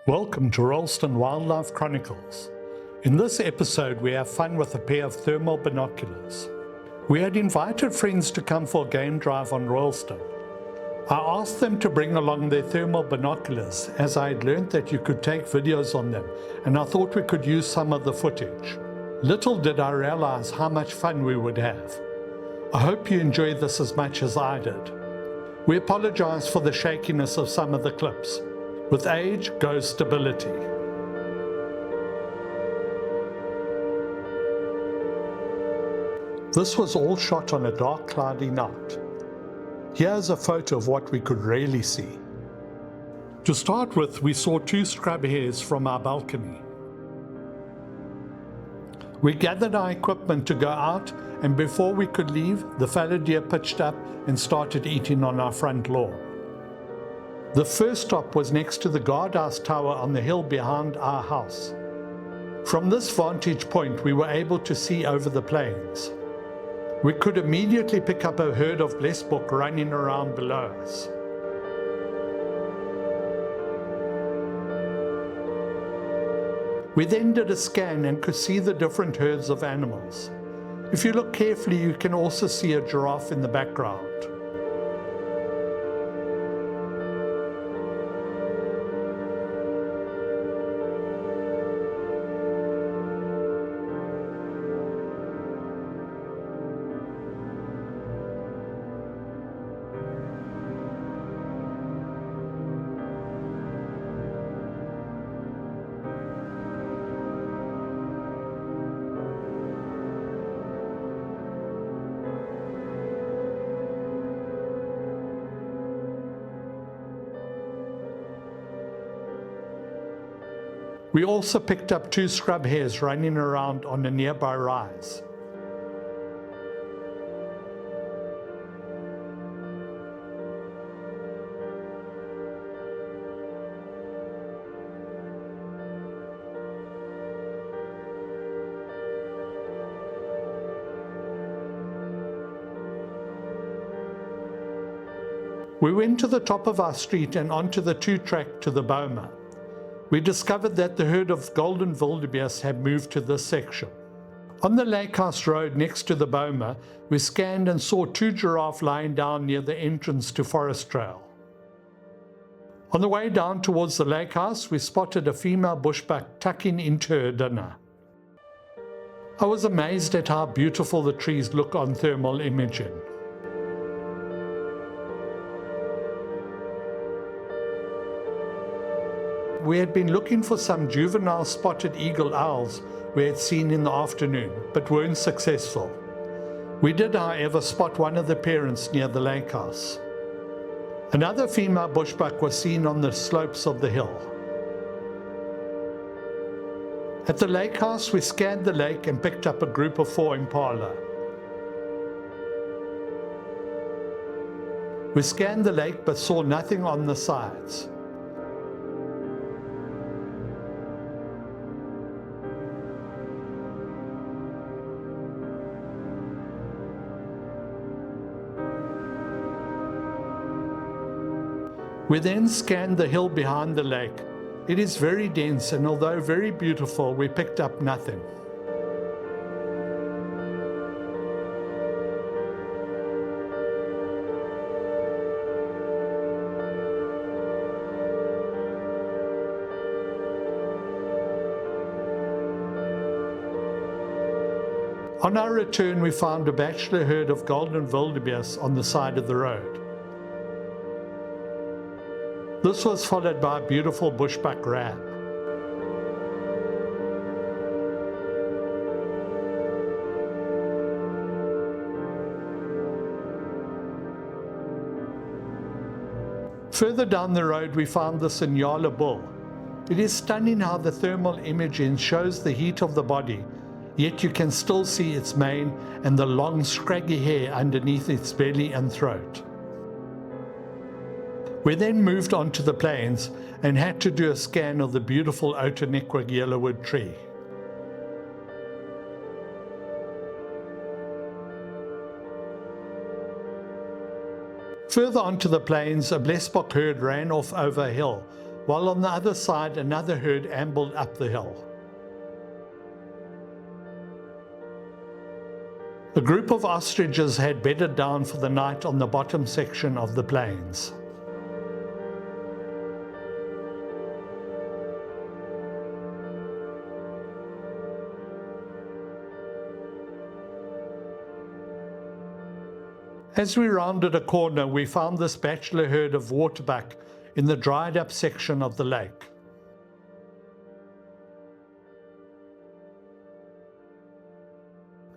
Welcome to Royalston Wildlife Chronicles. In this episode we have fun with a pair of thermal binoculars. We had invited friends to come for a game drive on Royalston. I asked them to bring along their thermal binoculars as I had learned that you could take videos on them, and I thought we could use some of the footage. Little did I realize how much fun we would have. I hope you enjoyed this as much as I did. We apologize for the shakiness of some of the clips. With age goes stability. This was all shot on a dark, cloudy night. Here's a photo of what we could really see. To start with, we saw two scrub hares from our balcony. We gathered our equipment to go out, and before we could leave, the fallow deer pitched up and started eating on our front lawn. The first stop was next to the guardhouse tower on the hill behind our house. From this vantage point, we were able to see over the plains. We could immediately pick up a herd of blesbok running around below us. We then did a scan and could see the different herds of animals. If you look carefully, you can also see a giraffe in the background. We also picked up two scrub hares running around on a nearby rise. We went to the top of our street and onto the two-track to the boma. We discovered that the herd of golden wildebeest had moved to this section. On the Lakehouse Road next to the boma, we scanned and saw two giraffe lying down near the entrance to Forest Trail. On the way down towards the lakehouse, we spotted a female bushbuck tucking into her dinner. I was amazed at how beautiful the trees look on thermal imaging. We had been looking for some juvenile spotted eagle owls we had seen in the afternoon, but weren't successful. We did, however, spot one of the parents near the lake house. Another female bushbuck was seen on the slopes of the hill. At the lake house, we scanned the lake and picked up a group of 4 impala. We scanned the lake but saw nothing on the sides. We then scanned the hill behind the lake. It is very dense, and although very beautiful, we picked up nothing. On our return, we found a bachelor herd of golden wildebeest on the side of the road. This was followed by a beautiful bushbuck ram. Further down the road, we found the Sinyala bull. It is stunning how the thermal imaging shows the heat of the body, yet you can still see its mane and the long, scraggy hair underneath its belly and throat. We then moved on to the plains and had to do a scan of the beautiful Otanequag yellowwood tree. Further onto the plains, a blesbok herd ran off over a hill, while on the other side another herd ambled up the hill. A group of ostriches had bedded down for the night on the bottom section of the plains. As we rounded a corner, we found this bachelor herd of waterbuck in the dried up section of the lake.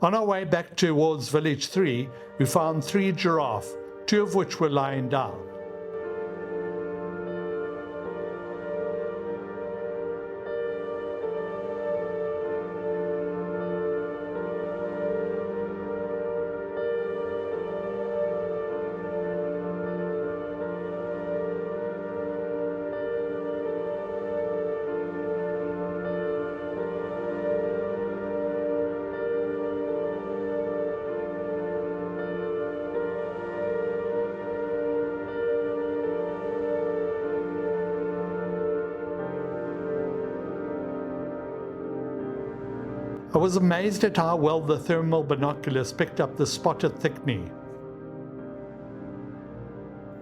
On our way back towards Village 3, we found 3 giraffe, 2 of which were lying down. I was amazed at how well the thermal binoculars picked up the spotted thickney.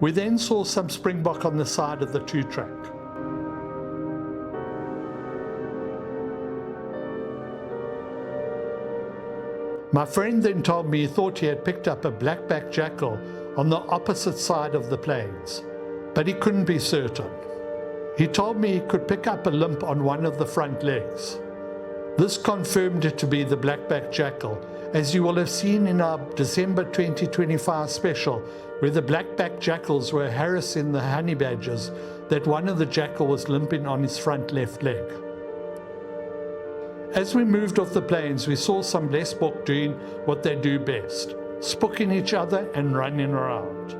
We then saw some springbok on the side of the 2-track. My friend then told me he thought he had picked up a black-backed jackal on the opposite side of the plains, but he couldn't be certain. He told me he could pick up a limp on one of the front legs. This confirmed it to be the black-backed jackal, as you will have seen in our December 2025 special, where the black-backed jackals were harassing the honey badgers, that one of the jackal was limping on his front left leg. As we moved off the plains, we saw some blesbok doing what they do best, spooking each other and running around.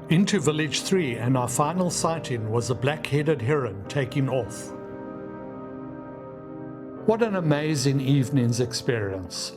Into Village 3, and our final sighting was a black-headed heron taking off. What an amazing evening's experience.